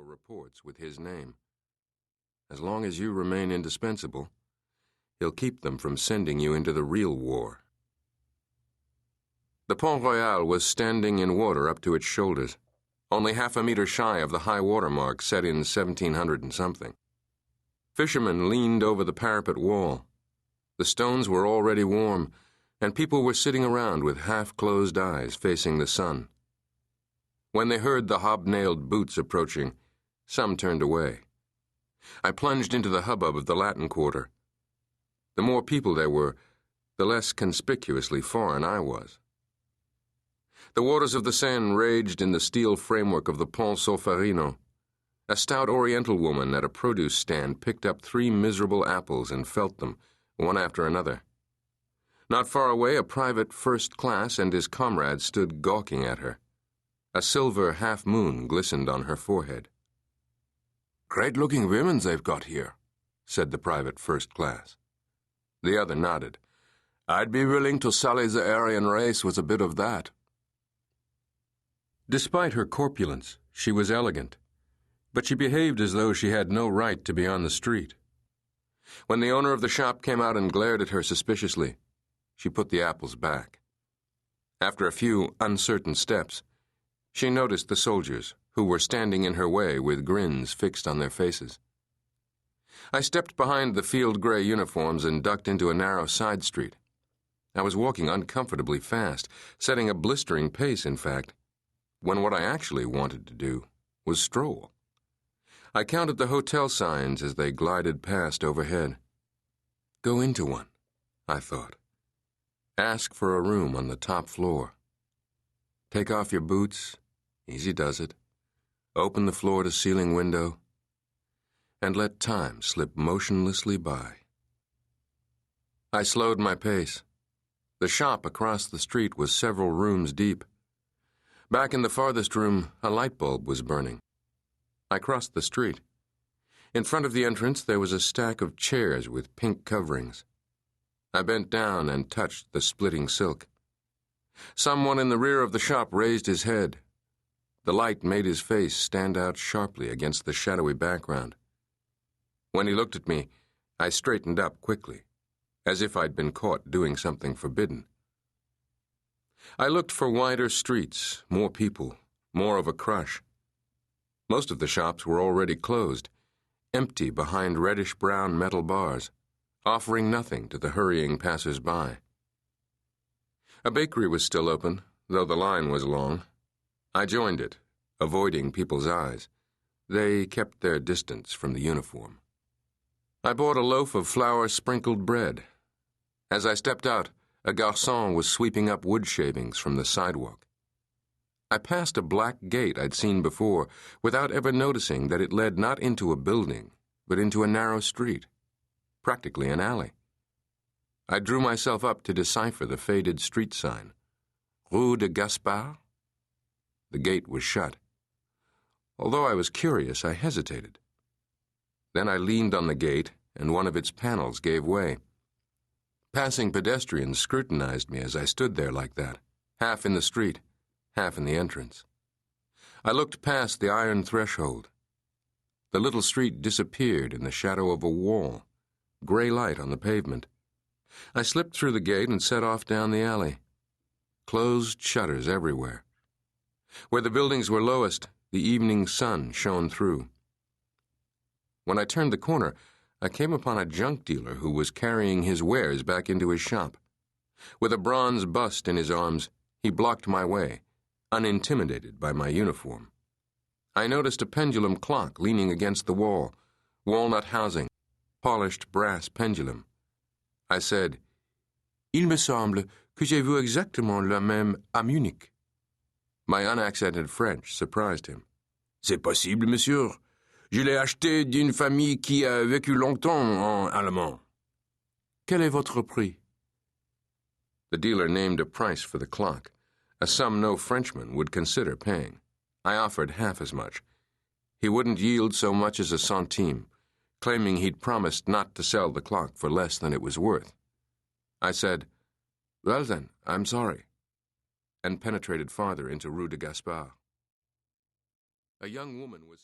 reports with his name. As long as you remain indispensable, he'll keep them from sending you into the real war. The Pont Royal was standing in water up to its shoulders, only half a meter shy of the high water mark set in 1700 and something. Fishermen leaned over the parapet wall. The stones were already warm, and people were sitting around with half-closed eyes facing the sun. When they heard the hobnailed boots approaching, some turned away. I plunged into the hubbub of the Latin Quarter. The more people there were, the less conspicuously foreign I was. The waters of the Seine raged in the steel framework of the Pont Solferino. A stout Oriental woman at a produce stand picked up 3 miserable apples and felt them, one after another. Not far away, a private first class and his comrade stood gawking at her. A silver half-moon glistened on her forehead. "Great-looking women they've got here," said the private first class. The other nodded. "I'd be willing to sully the Aryan race with a bit of that." Despite her corpulence, she was elegant, but she behaved as though she had no right to be on the street. When the owner of the shop came out and glared at her suspiciously, she put the apples back. After a few uncertain steps, she noticed the soldiers, who were standing in her way with grins fixed on their faces. I stepped behind the field-gray uniforms and ducked into a narrow side street. I was walking uncomfortably fast, setting a blistering pace, in fact, when what I actually wanted to do was stroll. I counted the hotel signs as they glided past overhead. Go into one, I thought. Ask for a room on the top floor. Take off your boots, easy does it. Open the floor-to-ceiling window, and let time slip motionlessly by. I slowed my pace. The shop across the street was several rooms deep. Back in the farthest room, a light bulb was burning. I crossed the street. In front of the entrance, there was a stack of chairs with pink coverings. I bent down and touched the splitting silk. Someone in the rear of the shop raised his head. The light made his face stand out sharply against the shadowy background. When he looked at me, I straightened up quickly, as if I'd been caught doing something forbidden. I looked for wider streets, more people, more of a crush. Most of the shops were already closed, empty behind reddish-brown metal bars, offering nothing to the hurrying passers-by. A bakery was still open, though the line was long. I joined it, avoiding people's eyes. They kept their distance from the uniform. I bought a loaf of flour-sprinkled bread. As I stepped out, a garçon was sweeping up wood shavings from the sidewalk. I passed a black gate I'd seen before, without ever noticing that it led not into a building, but into a narrow street, practically an alley. I drew myself up to decipher the faded street sign. Rue de Gaspard? The gate was shut. Although I was curious, I hesitated. Then I leaned on the gate, and one of its panels gave way. Passing pedestrians scrutinized me as I stood there like that, half in the street, half in the entrance. I looked past the iron threshold. The little street disappeared in the shadow of a wall, gray light on the pavement. I slipped through the gate and set off down the alley. Closed shutters everywhere. Where the buildings were lowest, the evening sun shone through. When I turned the corner, I came upon a junk dealer who was carrying his wares back into his shop. With a bronze bust in his arms, he blocked my way, unintimidated by my uniform. I noticed a pendulum clock leaning against the wall, walnut housing, polished brass pendulum. I said, "Il me semble que j'ai vu exactement la même à Munich." My unaccented French surprised him. "C'est possible, monsieur. Je l'ai acheté d'une famille qui a vécu longtemps en allemand." "Quel est votre prix?" The dealer named a price for the clock, a sum no Frenchman would consider paying. I offered half as much. He wouldn't yield so much as a centime, claiming he'd promised not to sell the clock for less than it was worth. I said, "Well then, I'm sorry," and penetrated farther into Rue de Gaspard. A young woman was